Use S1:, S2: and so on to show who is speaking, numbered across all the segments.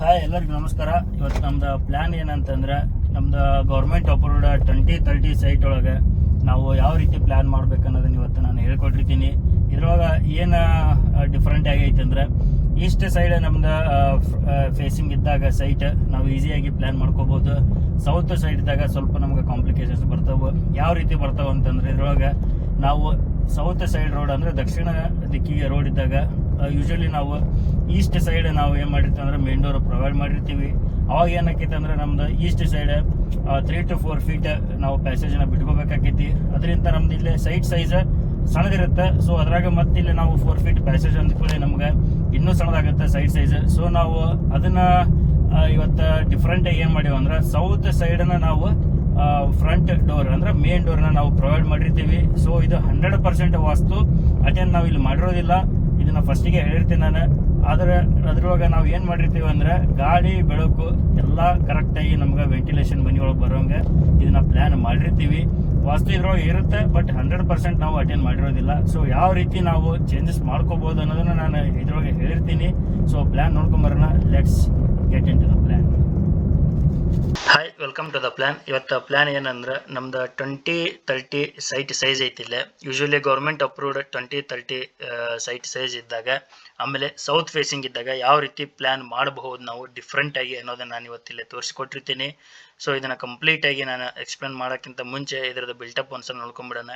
S1: Hi ಎಲ್ಲರಿಗೂ ನಮಸ್ಕಾರ. ಇವತ್ತು ನಮ್ದು ಪ್ಲ್ಯಾನ್ ಏನಂತಂದ್ರೆ ನಮ್ದು ಗೌರ್ಮೆಂಟ್ ಅಪ್ರೂವ್ಡ್ 2030 ಸೈಟ್ ಒಳಗೆ ನಾವು ಯಾವ ರೀತಿ ಪ್ಲ್ಯಾನ್ ಮಾಡ್ಬೇಕನ್ನೋದನ್ನ ಇವತ್ತು ನಾನು ಹೇಳ್ಕೊಟ್ಟಿರ್ತೀನಿ. ಇದ್ರೊಳಗೆ ಏನು ಡಿಫ್ರೆಂಟ್ ಆಗೈತೆ ಅಂದ್ರೆ ಈಸ್ಟ್ ಸೈಡ್ ನಮ್ದು ಫೇಸಿಂಗ್ ಇದ್ದಾಗ ಸೈಟ್ ನಾವು ಈಸಿಯಾಗಿ ಪ್ಲ್ಯಾನ್ ಮಾಡ್ಕೋಬೋದು. ಸೌತ್ ಸೈಡ್ ಇದ್ದಾಗ ಸ್ವಲ್ಪ ನಮ್ಗೆ ಕಾಂಪ್ಲಿಕೇಶನ್ಸ್ ಬರ್ತಾವೆ. ಯಾವ ರೀತಿ ಬರ್ತಾವೆ ಅಂತಂದ್ರೆ ಇದ್ರೊಳಗೆ ನಾವು ಸೌತ್ ಸೈಡ್ ರೋಡ್ ಅಂದ್ರೆ ದಕ್ಷಿಣ ದಿಕ್ಕಿಗೆ ರೋಡ್ ಇದ್ದಾಗ ಯೂಶಲಿ ನಾವು ಈಸ್ಟ್ ಸೈಡ್ ನಾವು ಏನು ಮಾಡಿರ್ತೀವಿ ಅಂದ್ರೆ ಮೇನ್ ಡೋರ್ ಪ್ರೊವೈಡ್ ಮಾಡಿರ್ತೀವಿ. ಅವಾಗ ಏನಾಕೈತೆ ಅಂದ್ರೆ ನಮ್ದು ಈಸ್ಟ್ ಸೈಡ್ 3 to 4 ಫೀಟ್ ನಾವು ಪ್ಯಾಸೇಜ್ನ ಬಿಟ್ಕೋಬೇಕಾಕೈತಿ. ಅದರಿಂದ ನಮ್ದು ಇಲ್ಲಿ ಸೈಟ್ ಸೈಜ್ ಸಣ್ಣದಿರುತ್ತೆ. ಸೊ ಅದ್ರಾಗ ಮತ್ತೆ ಇಲ್ಲಿ ನಾವು 4 ಫೀಟ್ ಪ್ಯಾಸೇಜ್ ಅಂದ್ಕೊಳ್ಳಿ ನಮ್ಗೆ ಇನ್ನೂ ಸಣ್ಣದಾಗುತ್ತೆ ಸೈಡ್ ಸೈಜ್. ಸೊ ನಾವು ಅದನ್ನ ಇವತ್ತು ಡಿಫ್ರೆಂಟ್ ಆಗಿ ಏನು ಮಾಡೀವಿ ಅಂದ್ರೆ ಸೌತ್ ಸೈಡ್ನ ನಾವು ಫ್ರಂಟ್ ಡೋರ್ ಅಂದ್ರೆ ಮೇನ್ ಡೋರ್ನ ನಾವು ಪ್ರೊವೈಡ್ ಮಾಡಿರ್ತೀವಿ. ಸೊ ಇದು 100% ವಾಸ್ತು ಅಟೆಂಡ್ ನಾವು ಇಲ್ಲಿ ಮಾಡಿರೋದಿಲ್ಲ. ಇದನ್ನ ಫಸ್ಟಿಗೆ ಹೇಳಿರ್ತೀನಿ ನಾನು. ಆದರೆ ಅದ್ರೊಳಗೆ ನಾವು ಏನು ಮಾಡಿರ್ತೀವಿ ಅಂದ್ರೆ ಗಾಳಿ ಬೆಳಕು ಎಲ್ಲ ಕರೆಕ್ಟಾಗಿ ನಮ್ಗೆ ವೆಂಟಿಲೇಷನ್ ಮನೆಯೊಳಗೆ ಬರೋಂಗೆ ಇದನ್ನ ಪ್ಲ್ಯಾನ್ ಮಾಡಿರ್ತೀವಿ. ವಾಸ್ತು ಇದ್ರೊಳಗೆ ಇರುತ್ತೆ, ಬಟ್ 100% ನಾವು ಅಟೆಂಡ್ ಮಾಡಿರೋದಿಲ್ಲ. ಸೊ ಯಾವ ರೀತಿ ನಾವು ಚೇಂಜಸ್ ಮಾಡ್ಕೋಬಹುದು ಅನ್ನೋದನ್ನ ನಾನು ಇದ್ರೊಳಗೆ ಹೇಳಿರ್ತೀನಿ. ಸೊ ಪ್ಲ್ಯಾನ್ ನೋಡ್ಕೊಂಬರೋಣ. Let's get into the plan. Hi, welcome to the plan. ಇವತ್ತು ಪ್ಲ್ಯಾನ್ ಏನಂದ್ರೆ ನಮ್ದು 2030 ಸೈಟ್ ಸೈಜ್ ಐತಿಲ್ಲ. Usually government approved 2030 site size ಇದ್ದಾಗ ಆಮೇಲೆ ಸೌತ್ ಫೇಸಿಂಗ್ ಇದ್ದಾಗ ಯಾವ ರೀತಿ ಪ್ಲ್ಯಾನ್ ಮಾಡಬಹುದು ನಾವು ಡಿಫ್ರೆಂಟ್ ಆಗಿ ಅನ್ನೋದನ್ನ ನಾನು ಇವತ್ತಿಲ್ಲೇ ತೋರಿಸ್ಕೊಟ್ಟಿರ್ತೀನಿ. ಸೊ ಇದನ್ನು ಕಂಪ್ಲೀಟಾಗಿ ನಾನು ಎಕ್ಸ್ಪ್ಲೇನ್ ಮಾಡೋಕ್ಕಿಂತ ಮುಂಚೆ ಇದರದ್ದು ಬಿಲ್ಟಪ್ ಒಂದ್ಸಲ ನೋಡ್ಕೊಂಬಿಡೋಣ.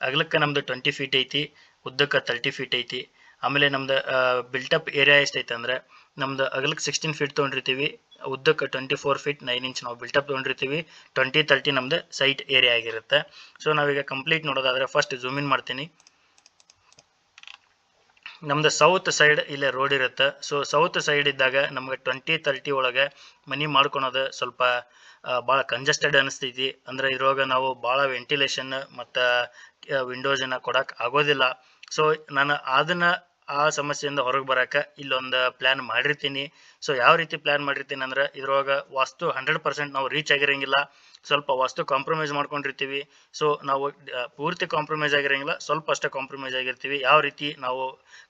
S1: ಅಗಲಕ್ಕೆ ನಮ್ದು 20 ಫೀಟ್ ಐತಿ, ಉದ್ದಕ್ಕೆ 30 ಫೀಟ್ ಐತಿ. ಆಮೇಲೆ ನಮ್ದು ಬಿಲ್ಟಪ್ ಏರಿಯಾ ಎಷ್ಟೈತೆ ಅಂದ್ರೆ ನಮ್ದು ಅಗಲಕ್ಕೆ 16 ಫೀಟ್ ತೊಗೊಂಡಿರ್ತೀವಿ, ಉದ್ದಕ್ಕೆ 24 ಫೀಟ್ 9 ಇಂಚ್ ನಾವು ಬಿಲ್ಟಪ್ ತೊಗೊಂಡಿರ್ತೀವಿ. 2030 ನಮ್ದು ಸೈಟ್ ಏರಿಯಾ ಆಗಿರುತ್ತೆ. ಸೊ ನಾವೀಗ ಕಂಪ್ಲೀಟ್ ನೋಡೋದಾದ್ರೆ ಫಸ್ಟ್ ಝೂಮ್ ಇನ್ ಮಾಡ್ತೀನಿ. ನಮ್ದು ಸೌತ್ ಸೈಡ್ ಇಲ್ಲೇ ರೋಡ್ ಇರುತ್ತೆ. ಸೊ ಸೌತ್ ಸೈಡ್ ಇದ್ದಾಗ ನಮ್ಗೆ 2030 ಒಳಗೆ ಮನಿ ಮಾಡ್ಕೊಳೋದು ಸ್ವಲ್ಪ ಭಾಳ ಕಂಜೆಸ್ಟೆಡ್ ಅನಿಸ್ತೈತಿ. ಅಂದ್ರೆ ಇದ್ರೊಳಗೆ ನಾವು ಭಾಳ ವೆಂಟಿಲೇಷನ್ ಮತ್ತು ವಿಂಡೋಸನ್ನು ಕೊಡಕ್ಕೆ ಆಗೋದಿಲ್ಲ. ಸೊ ನಾನು ಅದನ್ನ ಆ ಸಮಸ್ಯೆಯಿಂದ ಹೊರಗೆ ಬರೋಕೆ ಇಲ್ಲೊಂದು ಪ್ಲ್ಯಾನ್ ಮಾಡಿರ್ತೀನಿ. ಸೊ ಯಾವ ರೀತಿ ಪ್ಲ್ಯಾನ್ ಮಾಡಿರ್ತೀನಿ ಅಂದ್ರೆ ಇದ್ರೊಳಗೆ ವಾಸ್ತು 100% ನಾವು ರೀಚ್ ಆಗಿರೋಂಗಿಲ್ಲ, ಸ್ವಲ್ಪ ವಾಸ್ತು ಕಾಂಪ್ರಮೈಸ್ ಮಾಡ್ಕೊಂಡಿರ್ತೀವಿ. ಸೊ ನಾವು ಪೂರ್ತಿ ಕಾಂಪ್ರಮೈಸ್ ಆಗಿರೋಂಗಿಲ್ಲ, ಸ್ವಲ್ಪ ಅಷ್ಟೇ ಕಾಂಪ್ರಮೈಸ್ ಆಗಿರ್ತೀವಿ. ಯಾವ ರೀತಿ ನಾವು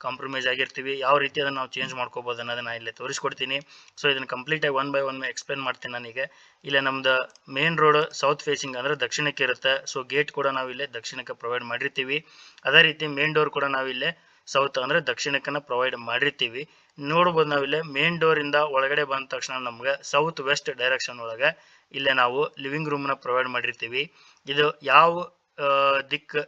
S1: ಕಾಂಪ್ರಮೈಸ್ ಆಗಿರ್ತೀವಿ, ಯಾವ ರೀತಿ ಅದನ್ನು ನಾವು ಚೇಂಜ್ ಮಾಡ್ಕೋಬೋದು ಅನ್ನೋದನ್ನ ಇಲ್ಲೇ ತೋರಿಸ್ಕೊಡ್ತೀನಿ. ಸೊ ಇದನ್ನು ಕಂಪ್ಲೀಟಾಗಿ ಒನ್ ಬೈ ಒನ್ ಎಕ್ಸ್ಪ್ಲೇನ್ ಮಾಡ್ತೀನಿ ನಾನೀಗ. ಇಲ್ಲೇ ನಮ್ದು ಮೇನ್ ರೋಡ್ ಸೌತ್ ಫೇಸಿಂಗ್ ಅಂದರೆ ದಕ್ಷಿಣಕ್ಕೆ ಇರುತ್ತೆ. ಸೊ ಗೇಟ್ ಕೂಡ ನಾವು ಇಲ್ಲೇ ದಕ್ಷಿಣಕ್ಕೆ ಪ್ರೊವೈಡ್ ಮಾಡಿರ್ತೀವಿ. ಅದೇ ರೀತಿ ಮೇನ್ ಡೋರ್ ಕೂಡ ನಾವಿಲ್ಲೇ ಸೌತ್ ಅಂದರೆ ದಕ್ಷಿಣಕ್ಕನ್ನು ಪ್ರೊವೈಡ್ ಮಾಡಿರ್ತೀವಿ. ನೋಡ್ಬೋದು ನಾವಿಲ್ಲೇ ಮೇನ್ ಡೋರಿಂದ ಒಳಗಡೆ ಬಂದ ತಕ್ಷಣ ನಮ್ಗೆ ಸೌತ್ ವೆಸ್ಟ್ ಡೈರೆಕ್ಷನ್ ಒಳಗೆ ಇಲ್ಲೇ ನಾವು ಲಿವಿಂಗ್ ರೂಮ್ನ ಪ್ರೊವೈಡ್ ಮಾಡಿರ್ತೀವಿ. ಇದು ಯಾವ ದಿಕ್ಕು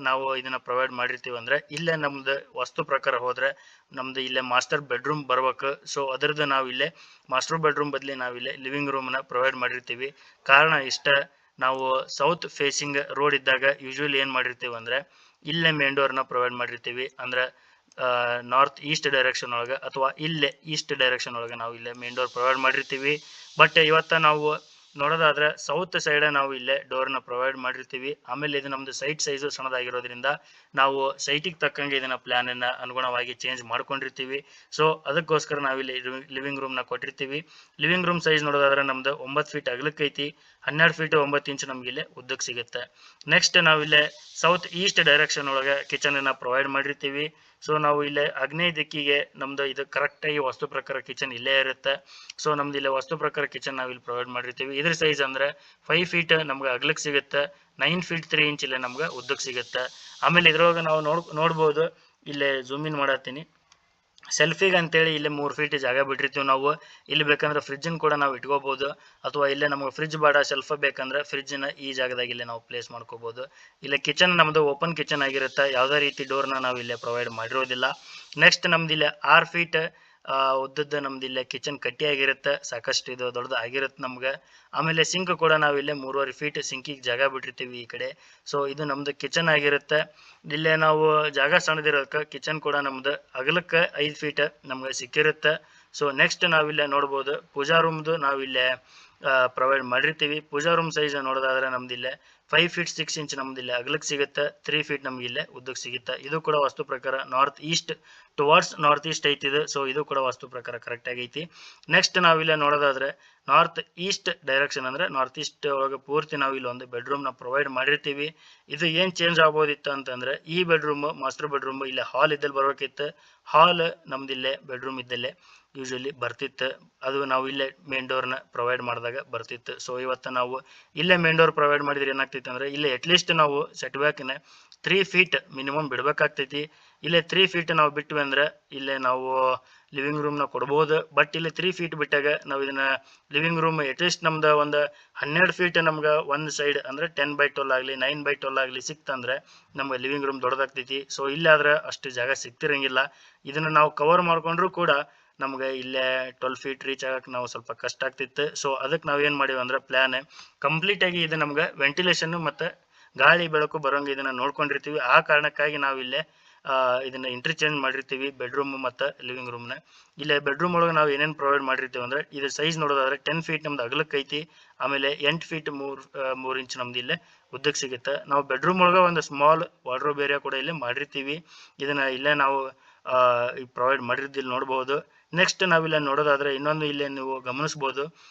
S1: ನಾವು ಇದನ್ನ ಪ್ರೊವೈಡ್ ಮಾಡಿರ್ತೀವಿ ಅಂದ್ರೆ ಇಲ್ಲೇ ನಮ್ದು ವಾಸ್ತು ಪ್ರಕಾರ ಹೋದ್ರೆ ನಮ್ದು ಇಲ್ಲೇ ಮಾಸ್ಟರ್ ಬೆಡ್ರೂಮ್ ಬರ್ಬೇಕು. ಸೊ ಅದರದ್ದು ನಾವು ಇಲ್ಲೇ ಮಾಸ್ಟರ್ ಬೆಡ್ರೂಮ್ ಬದಲಿ ನಾವಿಲ್ಲೇ ಲಿವಿಂಗ್ ರೂಮ್ನ ಪ್ರೊವೈಡ್ ಮಾಡಿರ್ತೀವಿ. ಕಾರಣ ಇಷ್ಟ, ನಾವು ಸೌತ್ ಫೇಸಿಂಗ್ ರೋಡ್ ಇದ್ದಾಗ ಯೂಶುವಲಿ ಏನು ಮಾಡಿರ್ತೀವಿ ಅಂದ್ರೆ ಇಲ್ಲೇ ಮೇನ್ ಡೋರ್ನ ಪ್ರೊವೈಡ್ ಮಾಡಿರ್ತೀವಿ. ಅಂದ್ರೆ ನಾರ್ತ್ ಈಸ್ಟ್ ಡೈರೆಕ್ಷನ್ ಒಳಗೆ ಅಥವಾ ಇಲ್ಲೇ ಈಸ್ಟ್ ಡೈರೆಕ್ಷನ್ ಒಳಗೆ ನಾವು ಇಲ್ಲೇ ಮೇನ್ ಡೋರ್ ಪ್ರೊವೈಡ್ ಮಾಡಿರ್ತೀವಿ. ಬಟ್ ಇವತ್ತು ನಾವು ನೋಡೋದಾದ್ರೆ ಸೌತ್ ಸೈಡ್ ನಾವು ಇಲ್ಲೇ ಡೋರ್ನ ಪ್ರೊವೈಡ್ ಮಾಡಿರ್ತೀವಿ. ಆಮೇಲೆ ಇದು ನಮ್ದು ಸೈಟ್ ಸೈಜು ಸಣ್ಣದಾಗಿರೋದ್ರಿಂದ ನಾವು ಸೈಟಿಗೆ ತಕ್ಕಂಗೆ ಇದನ್ನ ಪ್ಲಾನ್ ಅನ್ನ ಅನುಗುಣವಾಗಿ ಚೇಂಜ್ ಮಾಡ್ಕೊಂಡಿರ್ತೀವಿ. ಸೊ ಅದಕ್ಕೋಸ್ಕರ ನಾವಿಲ್ಲಿ ಲಿವಿಂಗ್ ರೂಮ್ನ ಕೊಟ್ಟಿರ್ತೀವಿ. ಲಿವಿಂಗ್ ರೂಮ್ ಸೈಜ್ ನೋಡೋದಾದ್ರೆ ನಮ್ದು 9 ಫೀಟ್ ಅಗಲಕ್ಕೆ ಐತಿ, 12 ಫೀಟ್ 9 ಇಂಚ್ ನಮ್ಗೆ ಇಲ್ಲೇ ಉದ್ದಕ್ಕೆ ಸಿಗುತ್ತೆ. ನೆಕ್ಸ್ಟ್ ನಾವಿಲ್ಲೇ ಸೌತ್ ಈಸ್ಟ್ ಡೈರೆಕ್ಷನ್ ಒಳಗೆ ಕಿಚನ್ ಅನ್ನ ಪ್ರೊವೈಡ್ ಮಾಡಿರ್ತೀವಿ. ಸೊ ನಾವು ಇಲ್ಲೇ ಆಗ್ನೇಯ ದಿಕ್ಕಿಗೆ ನಮ್ದು ಇದು ಕರೆಕ್ಟಾಗಿ ವಾಸ್ತು ಪ್ರಕಾರ ಕಿಚನ್ ಇಲ್ಲೇ ಇರುತ್ತೆ. ಸೊ ನಮ್ದು ಇಲ್ಲೇ ವಾಸ್ತು ಪ್ರಕಾರ ಕಿಚನ್ ನಾವು ಇಲ್ಲಿ ಪ್ರೊವೈಡ್ ಮಾಡಿರ್ತೀವಿ. ಇದ್ರ ಸೈಜ್ ಅಂದ್ರೆ 5 ಫೀಟ್ ನಮ್ಗೆ ಅಗಲಕ್ಕೆ ಸಿಗುತ್ತೆ, 9 ಫೀಟ್ 3 ಇಂಚ್ ಇಲ್ಲೇ ನಮ್ಗೆ ಉದ್ದಕ್ಕೆ ಸಿಗುತ್ತೆ. ಆಮೇಲೆ ಇದ್ರೊಳಗೆ ನಾವು ನೋಡ್ಬೋದು, ಇಲ್ಲೇ ಝೂಮ್ ಇನ್ ಮಾಡತ್ತೀನಿ. ಸೆಲ್ಫಿಗೆ ಅಂತೇಳಿ ಇಲ್ಲೇ 3 ಫೀಟ್ ಜಾಗ ಬಿಟ್ಟಿರ್ತೀವಿ ನಾವು. ಇಲ್ಲಿ ಬೇಕಂದ್ರೆ ಫ್ರಿಜ್ಜನ್ನು ಕೂಡ ನಾವು ಇಟ್ಕೋಬಹುದು, ಅಥವಾ ಇಲ್ಲೇ ನಮಗೆ ಫ್ರಿಜ್ ಬೇಡ ಸೆಲ್ಫ್ ಬೇಕಂದ್ರೆ ಫ್ರಿಜ್ನ ಈ ಜಾಗದಾಗ ಇಲ್ಲೇ ನಾವು ಪ್ಲೇಸ್ ಮಾಡ್ಕೋಬಹುದು. ಇಲ್ಲೇ ಕಿಚನ್ ನಮ್ದು ಓಪನ್ ಕಿಚನ್ ಆಗಿರುತ್ತೆ, ಯಾವುದೇ ರೀತಿ ಡೋರ್ನ ನಾವು ಇಲ್ಲೇ ಪ್ರೊವೈಡ್ ಮಾಡಿರೋದಿಲ್ಲ. ನೆಕ್ಸ್ಟ್ ನಮ್ದು ಇಲ್ಲೇ 6 ಫೀಟ್ ಉದ್ದದ್ದು ನಮ್ದು ಇಲ್ಲೇ ಕಿಚನ್ ಕಟ್ಟಿ ಆಗಿರುತ್ತೆ, ಸಾಕಷ್ಟು ಇದು ದೊಡ್ಡದು ಆಗಿರುತ್ತೆ ನಮ್ಗೆ. ಆಮೇಲೆ ಸಿಂಕ್ ಕೂಡ ನಾವು ಇಲ್ಲೇ 3.5 ಫೀಟ್ ಸಿಂಕಿಗೆ ಜಾಗ ಬಿಟ್ಟಿರ್ತೀವಿ ಈ ಕಡೆ. ಸೊ ಇದು ನಮ್ದು ಕಿಚನ್ ಆಗಿರುತ್ತೆ. ಇಲ್ಲೇ ನಾವು ಜಾಗ ಸಣ್ಣದಿರೋದಕ್ಕೆ ಕಿಚನ್ ಕೂಡ ನಮ್ದು ಅಗಲಕ್ಕೆ 5 ಫೀಟ್ ನಮ್ಗೆ ಸಿಕ್ಕಿರುತ್ತೆ. ಸೊ ನೆಕ್ಸ್ಟ್ ನಾವಿಲ್ಲೇ ನೋಡ್ಬೋದು ಪೂಜಾ ರೂಮ್ದು ನಾವಿಲ್ಲೇ ಪ್ರೊವೈಡ್ ಮಾಡಿರ್ತೀವಿ. ಪೂಜಾ ರೂಮ್ ಸೈಜ್ ನೋಡೋದಾದ್ರೆ ನಮ್ದು ಇಲ್ಲೇ 5 ಫೀಟ್ 6 ಇಂಚ್ ನಮ್ದು ಇಲ್ಲೇ ಅಗಲಕ್ಕೆ ಸಿಗುತ್ತೆ, 3 ಫೀಟ್ ನಮ್ಗೆ ಇಲ್ಲೇ ಉದ್ದಕ್ಕೆ ಸಿಗುತ್ತೆ. ಇದು ಕೂಡ ವಾಸ್ತು ಪ್ರಕಾರ north east towards north east ಐತಿದೆ. ಸೊ ಇದು ಕೂಡ ವಾಸ್ತು ಪ್ರಕಾರ ಕರೆಕ್ಟ್ ಆಗೈತಿ. ನೆಕ್ಸ್ಟ್ ನಾವಿಲ್ಲೇ ನೋಡೋದಾದ್ರೆ ನಾರ್ತ್ ಈಸ್ಟ್ ಡೈರೆಕ್ಷನ್ ಅಂದ್ರೆ ನಾರ್ತ್ ಈಸ್ಟ್ ಒಳಗೆ ಪೂರ್ತಿ ನಾವು ಇಲ್ಲಿ ಒಂದು ಬೆಡ್ರೂಮ್ನ ಪ್ರೊವೈಡ್ ಮಾಡಿರ್ತೀವಿ. ಇದು ಏನು ಚೇಂಜ್ ಆಗ್ಬೋದಿತ್ತು ಅಂತಂದ್ರೆ ಈ ಬೆಡ್ರೂಮ್ ಮಾಸ್ಟರ್ ಬೆಡ್ರೂಮ್ ಇಲ್ಲೇ ಹಾಲ್ ಇದ್ದಲ್ಲಿ ಬರ್ಬೇಕಿತ್ತು. ಹಾಲ್ ನಮ್ದು ಇಲ್ಲೇ ಬೆಡ್ರೂಮ್ ಇದ್ದಲ್ಲೇ ಯೂಶಲಿ ಬರ್ತಿತ್ತು. ಅದು ನಾವು ಇಲ್ಲೇ ಮೇನ್ ಡೋರ್ನ ಪ್ರೊವೈಡ್ ಮಾಡಿದಾಗ ಬರ್ತಿತ್ತು. ಸೊ ಇವತ್ತು ನಾವು ಇಲ್ಲೇ ಮೇನ್ ಡೋರ್ ಪ್ರೊವೈಡ್ ಮಾಡಿದ್ರೆ ಏನಾಗ್ತೈತೆ ಅಂದರೆ ಇಲ್ಲೇ ಅಟ್ಲೀಸ್ಟ್ ನಾವು ಸೆಟ್ ಬ್ಯಾಕ್ನ 3 ಫೀಟ್ ಮಿನಿಮಮ್ ಬಿಡಬೇಕಾಗ್ತೈತಿ. ಇಲ್ಲೇ 3 ಫೀಟ್ ನಾವು ಬಿಟ್ವಿ ಅಂದ್ರೆ ಇಲ್ಲೇ ನಾವು ಲಿವಿಂಗ್ ರೂಮ್ನ ಕೊಡ್ಬೋದು. ಬಟ್ ಇಲ್ಲಿ 3 ಫೀಟ್ ಬಿಟ್ಟಾಗ ನಾವು ಇದನ್ನ ಲಿವಿಂಗ್ ರೂಮ್ ಅಟ್ಲೀಸ್ಟ್ ನಮ್ದು ಒಂದು 12 ಫೀಟ್ ನಮ್ಗೆ ಒಂದು ಸೈಡ್ ಅಂದರೆ 10/12 ಆಗಲಿ 9/12 ಆಗಲಿ ಸಿಕ್ತಂದ್ರೆ ನಮ್ಗೆ ಲಿವಿಂಗ್ ರೂಮ್ ದೊಡ್ಡದಾಗ್ತೈತಿ. ಸೊ ಇಲ್ಲಾದ್ರೆ ಅಷ್ಟು ಜಾಗ ಸಿಗ್ತಿರಂಗಿಲ್ಲ. ಇದನ್ನು ನಾವು ಕವರ್ ಮಾಡ್ಕೊಂಡ್ರೂ ಕೂಡ ನಮ್ಗೆ ಇಲ್ಲೇ 12 ಫೀಟ್ ರೀಚ್ ಆಗಕ್ಕೆ ನಾವು ಸ್ವಲ್ಪ ಕಷ್ಟ ಆಗ್ತಿತ್ತು. ಸೊ ಅದಕ್ಕೆ ನಾವೇನು ಮಾಡೀವಿ ಅಂದ್ರೆ ಪ್ಲ್ಯಾನ್ ಕಂಪ್ಲೀಟಾಗಿ ಇದು ನಮ್ಗೆ ವೆಂಟಿಲೇಷನ್ ಮತ್ತು ಗಾಳಿ ಬೆಳಕು ಬರೋಂಗೆ ಇದನ್ನು ನೋಡ್ಕೊಂಡಿರ್ತೀವಿ. ಆ ಕಾರಣಕ್ಕಾಗಿ ನಾವು ಇಲ್ಲೇ ಇದನ್ನ ಇಂಟರ್ಚೇಂಜ್ ಮಾಡಿರ್ತೀವಿ ಬೆಡ್ರೂಮ್ ಮತ್ತು ಲಿವಿಂಗ್ ರೂಮ್ನ. ಇಲ್ಲೇ ಬೆಡ್ರೂಮ್ ಒಳಗೆ ನಾವು ಏನೇನು ಪ್ರೊವೈಡ್ ಮಾಡಿರ್ತೀವಿ ಅಂದರೆ ಇದು ಸೈಜ್ ನೋಡೋದಾದ್ರೆ 10 ಫೀಟ್ ನಮ್ದು ಅಗಲಕ್ಕೆ ಐತಿ. ಆಮೇಲೆ 8 ಫೀಟ್ 3 ಇಂಚ್ ನಮ್ದು ಇಲ್ಲೇ ಉದ್ದಕ್ಕೆ ಸಿಗುತ್ತೆ. ನಾವು ಬೆಡ್ರೂಮ್ ಒಳಗೆ ಒಂದು ಸ್ಮಾಲ್ ವಾರ್ಡ್ರೋಬ್ ಏರಿಯಾ ಕೂಡ ಇಲ್ಲೇ ಮಾಡಿರ್ತೀವಿ. ಇದನ್ನ ಇಲ್ಲೇ ನಾವು ಪ್ರೊವೈಡ್ ಮಾಡಿರ್ದಿಲ್ಲಿ ನೋಡ್ಬೋದು. ನೆಕ್ಸ್ಟ್ ನಾವಿಲ್ಲ ನೋಡೋದಾದ್ರೆ ಇನ್ನೊಂದು ಇಲ್ಲೇ ನೀವು ಗಮನಿಸ್ಬೋದು,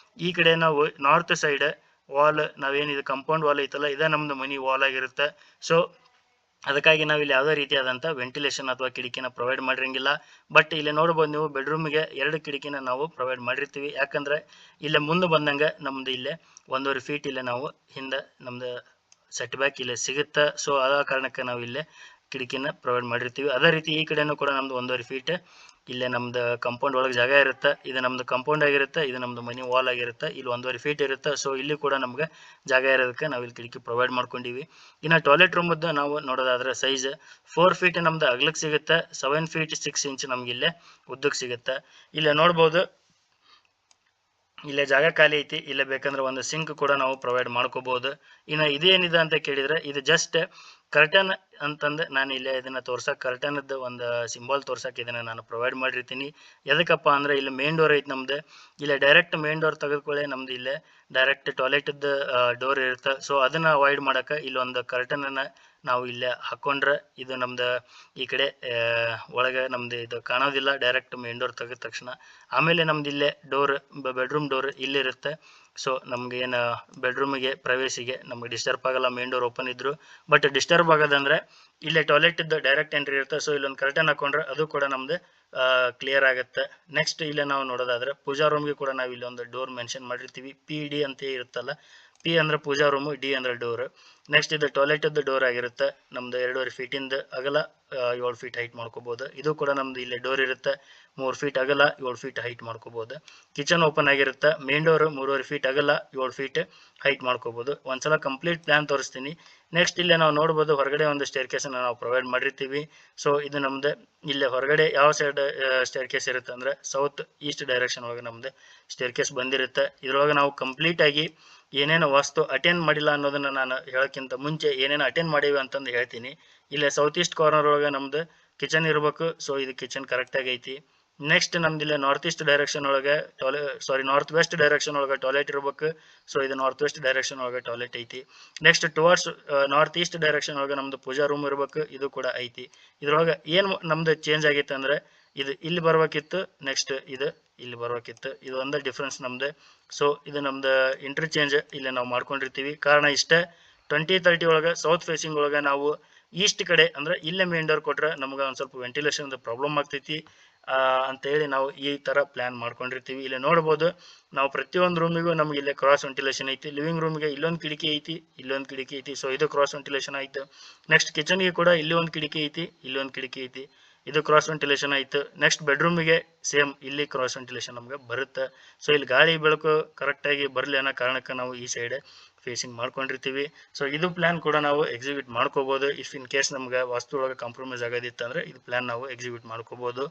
S1: ಈ ಕಡೆ ನಾವು ನಾರ್ತ್ ಸೈಡ್ ವಾಲ್ ನಾವೇನಿದೆ ಕಂಪೌಂಡ್ ವಾಲ್ ಐತಲ್ಲ ಇದೇ ನಮ್ದು ಮನಿ ವಾಲ್ ಆಗಿರುತ್ತೆ. ಸೊ ಅದಕ್ಕಾಗಿ ನಾವು ಇಲ್ಲಿ ಯಾವುದೇ ರೀತಿಯಾದಂಥ ವೆಂಟಿಲೇಷನ್ ಅಥವಾ ಕಿಟಕಿನ ಪ್ರೊವೈಡ್ ಮಾಡಿರಂಗಿಲ್ಲ. ಬಟ್ ಇಲ್ಲಿ ನೋಡ್ಬೋದು ನೀವು ಬೆಡ್ರೂಮಿಗೆ 2 ಕಿಟಕಿನ ನಾವು ಪ್ರೊವೈಡ್ ಮಾಡಿರ್ತೀವಿ. ಯಾಕಂದ್ರೆ ಇಲ್ಲೇ ಮುಂದೆ ಬಂದಂಗೆ ನಮ್ದು ಇಲ್ಲೇ 1.5 ಫೀಟ್ ಇಲ್ಲೇ ನಾವು ಹಿಂದೆ ನಮ್ದು ಸೆಟ್ ಬ್ಯಾಕ್ ಇಲ್ಲೇ ಸಿಗುತ್ತೆ. ಸೊ ಆ ಕಾರಣಕ್ಕೆ ನಾವು ಇಲ್ಲೇ ಕಿಟಕಿನ ಪ್ರೊವೈಡ್ ಮಾಡಿರ್ತೀವಿ. ಅದೇ ರೀತಿ ಈ ಕಡೆನೂ ಕೂಡ ನಮ್ದು 1.5 ಫೀಟ್ ಇಲ್ಲೇ ನಮ್ದು ಕಂಪೌಂಡ್ ಒಳಗೆ ಜಾಗ ಇರುತ್ತೆ. ಇದು ನಮ್ದು ಕಂಪೌಂಡ್ ಆಗಿರುತ್ತೆ, ಇದು ನಮ್ದು ಮನಿ ವಾಲ್ ಆಗಿರುತ್ತೆ. ಇಲ್ಲಿ 1.5 ಫೀಟ್ ಇರುತ್ತೆ. ಸೊ ಇಲ್ಲಿ ಕೂಡ ನಮ್ಗೆ ಜಾಗ ಇರೋದಕ್ಕೆ ನಾವು ಇಲ್ಲಿ ಕಿಟಕಿ ಪ್ರೊವೈಡ್ ಮಾಡ್ಕೊಂಡಿವಿ. ಇನ್ನು ಟಾಯ್ಲೆಟ್ ರೂಮದ್ದು ನಾವು ನೋಡೋದಾದ್ರೆ ಸೈಜ್ 4 ಫೀಟ್ ನಮ್ದು ಅಗಲಕ್ಕೆ ಸಿಗುತ್ತೆ, 7 ಫೀಟ್ 6 ಇಂಚ್ ನಮ್ಗೆ ಇಲ್ಲೇ ಉದ್ದಕ್ಕೆ ಸಿಗುತ್ತೆ. ಇಲ್ಲೇ ನೋಡ್ಬೋದು ಇಲ್ಲೇ ಜಾಗ ಖಾಲಿ ಐತಿ. ಇಲ್ಲೇ ಬೇಕಂದ್ರೆ ಒಂದು ಸಿಂಕ್ ಕೂಡ ನಾವು ಪ್ರೊವೈಡ್ ಮಾಡ್ಕೋಬಹುದು. ಇನ್ನು ಇದೇನಿದೆ ಅಂತ ಕೇಳಿದ್ರೆ ಇದು ಜಸ್ಟ್ ಕರ್ಟನ್ ಅಂತಂದು ನಾನು ಇಲ್ಲೇ ಇದನ್ನ ತೋರ್ಸಕ್ಕೆ ಕರ್ಟನ್ದು ಒಂದು ಸಿಂಬಲ್ ತೋರ್ಸಕ್ಕೆ ಇದನ್ನ ನಾನು ಪ್ರೊವೈಡ್ ಮಾಡಿರ್ತೀನಿ. ಎದಕ್ಕಪ್ಪ ಅಂದ್ರೆ ಇಲ್ಲಿ ಮೇನ್ ಡೋರ್ ಐತಿ ನಮ್ದು. ಇಲ್ಲೇ ಡೈರೆಕ್ಟ್ ಮೇನ್ ಡೋರ್ ತೆಗೆದುಕೊಳ್ಳೆ ನಮ್ದು ಇಲ್ಲೇ ಡೈರೆಕ್ಟ್ ಟಾಯ್ಲೆಟ್ದ ಡೋರ್ ಇರುತ್ತೆ. ಸೊ ಅದನ್ನ ಅವಾಯ್ಡ್ ಮಾಡಕ್ಕೆ ಇಲ್ಲೊಂದು ಕರ್ಟನನ್ನು ನಾವು ಇಲ್ಲೇ ಹಾಕೊಂಡ್ರೆ ಇದು ನಮ್ದು ಈ ಕಡೆ ಒಳಗೆ ನಮ್ದು ಇದು ಕಾಣೋದಿಲ್ಲ ಡೈರೆಕ್ಟ್ ಮೇನ್ ಡೋರ್ ತೆಗೆದ ತಕ್ಷಣ. ಆಮೇಲೆ ನಮ್ದು ಇಲ್ಲೇ ಡೋರ್ ಬೆಡ್ರೂಮ್ ಡೋರ್ ಇಲ್ಲಿರುತ್ತೆ. ಸೊ ನಮ್ಗೆ ಏನು ಬೆಡ್ರೂಮಿಗೆ ಪ್ರವೇಶಿಗೆ ನಮ್ಗೆ ಡಿಸ್ಟರ್ಬ್ ಆಗಲ್ಲ ಮೇನ್ ಡೋರ್ ಓಪನ್ ಇದ್ರು. ಬಟ್ ಡಿಸ್ಟರ್ಬ್ ಆಗೋದಂದ್ರೆ ಇಲ್ಲೇ ಟಾಯ್ಲೆಟ್ದು ಡೈರೆಕ್ಟ್ ಎಂಟ್ರಿ ಇರುತ್ತೆ. ಸೊ ಇಲ್ಲೊಂದು ಕರ್ಟನ್ ಹಾಕೊಂಡ್ರೆ ಅದು ಕೂಡ ನಮ್ದು ಕ್ಲಿಯರ್ ಆಗುತ್ತೆ. ನೆಕ್ಸ್ಟ್ ಇಲ್ಲೇ ನಾವು ನೋಡೋದಾದ್ರೆ ಪೂಜಾ ರೂಮ್ಗೆ ಕೂಡ ನಾವು ಇಲ್ಲೊಂದು ಡೋರ್ ಮೆನ್ಷನ್ ಮಾಡಿರ್ತೀವಿ. PD ಅಂತ ಇರುತ್ತಲ್ಲ, P ಅಂದ್ರೆ ಪೂಜಾ ರೂಮು, D ಅಂದ್ರೆ ಡೋರ್. ನೆಕ್ಸ್ಟ್ ಇದು ಟಾಯ್ಲೆಟ್ದು ಡೋರ್ ಆಗಿರುತ್ತೆ. ನಮ್ದು 2.5 ಫೀಟಿಂದ ಅಗಲ 7 ಫೀಟ್ ಹೈಟ್ ಮಾಡ್ಕೋಬಹುದು. ಇದು ಕೂಡ ನಮ್ದು ಇಲ್ಲೇ ಡೋರ್ ಇರುತ್ತೆ, 3 ಫೀಟ್ ಅಗಲ 7 ಫೀಟ್ ಹೈಟ್ ಮಾಡ್ಕೋಬಹುದು. ಕಿಚನ್ ಓಪನ್ ಆಗಿರುತ್ತೆ. ಮೇನ್ ಡೋರ್ 3.5 ಫೀಟ್ ಅಗಲ 7 ಫೀಟ್ ಹೈಟ್ ಮಾಡ್ಕೋಬಹುದು. ಒಂದ್ಸಲ ಕಂಪ್ಲೀಟ್ ಪ್ಲಾನ್ ತೋರಿಸ್ತೀನಿ. ನೆಕ್ಸ್ಟ್ ಇಲ್ಲೇ ನಾವು ನೋಡ್ಬೋದು ಹೊರಗಡೆ ಒಂದು ಸ್ಟೇರ್ ಕೇಸನ್ನು ನಾವು ಪ್ರೊವೈಡ್ ಮಾಡಿರ್ತೀವಿ. ಸೊ ಇದು ನಮ್ದು ಇಲ್ಲೇ ಹೊರಗಡೆ ಯಾವ ಸೈಡ್ ಸ್ಟೇರ್ ಕೇಸ್ ಇರುತ್ತೆ ಅಂದ್ರೆ ಸೌತ್ ಈಸ್ಟ್ ಡೈರೆಕ್ಷನ್ ಒಳಗೆ ನಮ್ದು ಸ್ಟೇರ್ ಕೇಸ್ ಬಂದಿರುತ್ತೆ. ಇದ್ರೊಳಗೆ ನಾವು ಕಂಪ್ಲೀಟ್ ಆಗಿ ಏನೇನು ವಸ್ತು ಅಟೆಂಡ್ ಮಾಡಿಲ್ಲ ಅನ್ನೋದನ್ನ ನಾನು ಹೇಳೋಕ್ಕಿಂತ ಮುಂಚೆ ಏನೇನು ಅಟೆಂಡ್ ಮಾಡೀವಿ ಅಂತಂದು ಹೇಳ್ತೀನಿ. ಇಲ್ಲೇ ಸೌತ್ ಈಸ್ಟ್ ಕಾರ್ನರ್ ಒಳಗೆ ನಮ್ದು ಕಿಚನ್ ಇರಬೇಕು. ಸೊ ಇದು ಕಿಚನ್ ಕರೆಕ್ಟಾಗಿ ಐತಿ. ನೆಕ್ಸ್ಟ್ ನಮ್ದು ಇಲ್ಲೇ ನಾರ್ತ್ ಈಸ್ಟ್ ಡೈರೆಕ್ಷನ್ ಒಳಗೆ ನಾರ್ತ್ ವೆಸ್ಟ್ ಡೈರೆಕ್ಷನ್ ಒಳಗೆ ಟಾಯ್ಲೆಟ್ ಇರಬೇಕು. ಸೊ ಇದು ನಾರ್ತ್ ವೆಸ್ಟ್ ಡೈರೆಕ್ಷನ್ ಒಳಗೆ ಟಾಯ್ಲೆಟ್ ಐತಿ. Next towards north east direction ಒಳಗೆ ನಮ್ದು ಪೂಜಾ ರೂಮ್ ಇರಬೇಕು. ಇದು ಕೂಡ ಐತಿ. ಇದ್ರೊಳಗೆ ಏನು ನಮ್ದು ಚೇಂಜ್ ಆಗೈತೆ ಅಂದ್ರೆ ಇದು ಇಲ್ಲಿ ಬರ್ಬೇಕಿತ್ತು, ನೆಕ್ಸ್ಟ್ ಇದು ಇಲ್ಲಿ ಬರ್ಬೇಕಿತ್ತು. ಇದು ಒಂದೇ ಡಿಫ್ರೆನ್ಸ್ ನಮ್ದು. ಸೊ ಇದು ನಮ್ದು ಇಂಟರ್ಚೇಂಜ್ ಇಲ್ಲಿ ನಾವು ಮಾಡ್ಕೊಂಡಿರ್ತೀವಿ. ಕಾರಣ ಇಷ್ಟೇ, 2030 ಒಳಗೆ ಸೌತ್ ಫೇಸಿಂಗ್ ಒಳಗೆ ನಾವು ಈಸ್ಟ್ ಕಡೆ ಅಂದ್ರೆ ಇಲ್ಲೇ ಮೇನ್ ಡೋರ್ ಕೊಟ್ರೆ ನಮ್ಗೆ ಒಂದು ಸ್ವಲ್ಪ ವೆಂಟಿಲೇಷನ್ ಪ್ರಾಬ್ಲಮ್ ಆಗ್ತೈತಿ ಅಂತೇಳಿ ನಾವು ಈ ಥರ ಪ್ಲ್ಯಾನ್ ಮಾಡ್ಕೊಂಡಿರ್ತೀವಿ. ಇಲ್ಲಿ ನೋಡ್ಬೋದು ನಾವು ಪ್ರತಿಯೊಂದು ರೂಮಿಗೂ ನಮ್ಗೆ ಇಲ್ಲೇ ಕ್ರಾಸ್ ವೆಂಟಿಲೇಷನ್ ಐತಿ. ಲಿವಿಂಗ್ ರೂಮ್ಗೆ ಇಲ್ಲೊಂದು ಕಿಟಕಿ ಐತಿ, ಇಲ್ಲೊಂದು ಕಿಟಕಿ ಐತಿ. ಸೊ ಇದು ಕ್ರಾಸ್ ವೆಂಟಿಲೇಷನ್ ಆಯಿತು. ನೆಕ್ಸ್ಟ್ ಕಿಚನ್ಗೆ ಕೂಡ ಇಲ್ಲಿ ಒಂದು ಕಿಟಕಿ ಐತಿ, ಇಲ್ಲೊಂದು ಕಿಟಕಿ ಐತಿ. ಇದು ಕ್ರಾಸ್ ವೆಂಟಿಲೇಷನ್ ಆಯಿತು. ನೆಕ್ಸ್ಟ್ ಬೆಡ್ರೂಮಿಗೆ ಸೇಮ್ ಇಲ್ಲಿ ಕ್ರಾಸ್ ವೆಂಟಿಲೇಷನ್ ನಮ್ಗೆ ಬರುತ್ತೆ. ಸೊ ಇಲ್ಲಿ ಗಾಳಿ ಬೆಳಕು ಕರೆಕ್ಟಾಗಿ ಬರಲಿ ಅನ್ನೋ ಕಾರಣಕ್ಕೆ ನಾವು ಈ ಸೈಡ್ ಫೇಸಿಂಗ್ ಮಾಡ್ಕೊಂಡಿರ್ತೀವಿ. ಸೊ ಇದು ಪ್ಲ್ಯಾನ್ ಕೂಡ ನಾವು ಎಕ್ಸಿಕ್ಯೂಟ್ ಮಾಡ್ಕೋಬೋದು. ಇಫ್ ಇನ್ ಕೇಸ್ ನಮ್ಗೆ ವಾಸ್ತು ಒಳಗೆ ಕಾಂಪ್ರಮೈಸ್ ಆಗೋದಿತ್ತು ಅಂದರೆ ಇದು ಪ್ಲ್ಯಾನ್ ನಾವು ಎಕ್ಸಿಕ್ಯೂಟ್ ಮಾಡ್ಕೋಬೋದು.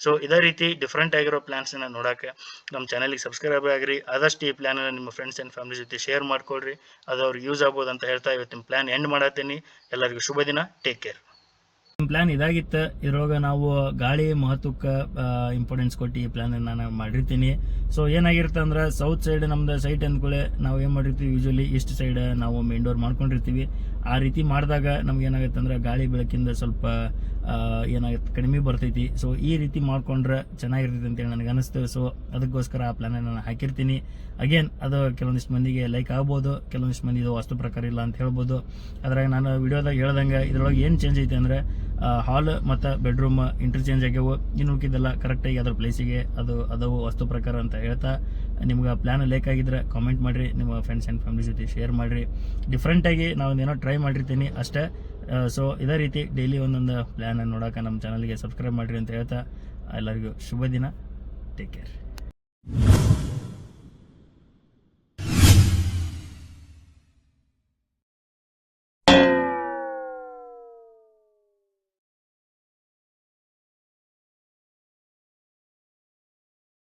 S1: ಸೊ ಇದೇ ರೀತಿ ಡಿಫ್ರೆಂಟ್ ಆಗಿರೋ ಪ್ಲ್ಯಾನ್ಸ್ನ ನೋಡೋಕ್ಕೆ ನಮ್ಮ ಚಾನಲ್ಗೆ ಸಬ್ಸ್ಕ್ರೈಬ್ ಆಗಿರಿ. ಆದಷ್ಟು ಈ ಪ್ಲ್ಯಾನನ್ನು ನಿಮ್ಮ ಫ್ರೆಂಡ್ಸ್ ಆ್ಯಂಡ್ ಫ್ಯಾಮಿಲಿ ಜೊತೆ ಶೇರ್ ಮಾಡ್ಕೊಳ್ರಿ. ಅದು ಅವ್ರಿಗೆ ಯೂಸ್ ಆಗ್ಬೋದು ಅಂತ ಹೇಳ್ತಾ ಇವತ್ತಿನ ಪ್ಲ್ಯಾನ್ ಎಂಡ್ ಮಾಡತ್ತೀನಿ. ಎಲ್ಲರಿಗೂ ಶುಭ ದಿನ. Take care. ಪ್ಲ್ಯಾನ್ ಇದಾಗಿತ್ತು. ಇದ್ರೊಳಗೆ ನಾವು ಗಾಳಿ ಮಹತ್ವಕ್ಕೆ ಇಂಪಾರ್ಟೆನ್ಸ್ ಕೊಟ್ಟು ಈ ಪ್ಲ್ಯಾನ್ ನಾನು ಮಾಡಿರ್ತೀನಿ. ಸೊ ಏನಾಗಿರುತ್ತೆ ಅಂದ್ರೆ ಸೌತ್ ಸೈಡ್ ನಮ್ದು ಸೈಟ್ ಅಂದ್ಕೊಳ್ಳೆ ನಾವು ಏನು ಮಾಡಿರ್ತೀವಿ ಯೂಶಲಿ ಈಸ್ಟ್ ಸೈಡ್ ನಾವು ಮೇನ್ ಡೋರ್ ಮಾಡ್ಕೊಂಡಿರ್ತೀವಿ. ಆ ರೀತಿ ಮಾಡಿದಾಗ ನಮ್ಗೆ ಏನಾಗುತ್ತೆ ಅಂದ್ರೆ ಗಾಳಿ ಬೆಳಕಿಂದ ಸ್ವಲ್ಪ ಏನಾಗುತ್ತೆ ಕಡಿಮೆ ಬರ್ತೈತಿ. ಸೊ ಈ ರೀತಿ ಮಾಡ್ಕೊಂಡ್ರೆ ಚೆನ್ನಾಗಿರ್ತೈತಿ ಅಂತೇಳಿ ನನಗೆ ಅನಿಸ್ತು. ಸೊ ಅದಕ್ಕೋಸ್ಕರ ಆ ಪ್ಲಾನ್ ನಾನು ಹಾಕಿರ್ತೀನಿ. ಅಗೇನ್ ಅದು ಕೆಲವೊಂದಿಷ್ಟು ಮಂದಿಗೆ ಲೈಕ್ ಆಗ್ಬೋದು, ಕೆಲವೊಂದಿಷ್ಟು ಮಂದಿ ಇದು ವಾಸ್ತು ಪ್ರಕಾರ ಇಲ್ಲ ಅಂತ ಹೇಳ್ಬೋದು. ಅದ್ರಾಗ ನಾನು ವಿಡಿಯೋದಾಗ ಹೇಳ್ದಂಗೆ ಇದ್ರೊಳಗೆ ಏನು ಚೇಂಜ್ ಐತೆ ಅಂದರೆ ಹಾಲ್ ಮತ್ತು ಬೆಡ್ರೂಮ್ ಇಂಟರ್ಚೇಂಜ್ ಆಗ್ಯಾವು. ಇನ್ನು ಉಳಿದಿದ್ದೆಲ್ಲ ಕರೆಕ್ಟಾಗಿ ಅದ್ರ ಪ್ಲೇಸಿಗೆ ಅದು ವಾಸ್ತು ಪ್ರಕಾರ ಅಂತ ಹೇಳ್ತಾ, ನಿಮ್ಗೆ ಪ್ಲ್ಯಾನ್ ಲೈಕ್ ಆಗಿದ್ರೆ ಕಾಮೆಂಟ್ ಮಾಡಿರಿ, ನಿಮ್ಮ ಫ್ರೆಂಡ್ಸ್ ಆ್ಯಂಡ್ ಫ್ಯಾಮಿಲಿ ಜೊತೆ ಶೇರ್ ಮಾಡಿರಿ. ಡಿಫ್ರೆಂಟಾಗಿ ನಾವು ಏನೋ ಟ್ರೈ ಮಾಡಿರ್ತೀನಿ ಅಷ್ಟೇ. ಸೊ ಇದೇ ರೀತಿ ಡೈಲಿ ಒಂದೊಂದು ಪ್ಲ್ಯಾನ್ ನೋಡೋಕೆ ನಮ್ಮ ಚಾನಲ್ಗೆ ಸಬ್ಸ್ಕ್ರೈಬ್ ಮಾಡಿರಿ ಅಂತ ಹೇಳ್ತಾ ಎಲ್ಲರಿಗೂ ಶುಭ ದಿನ. Take care.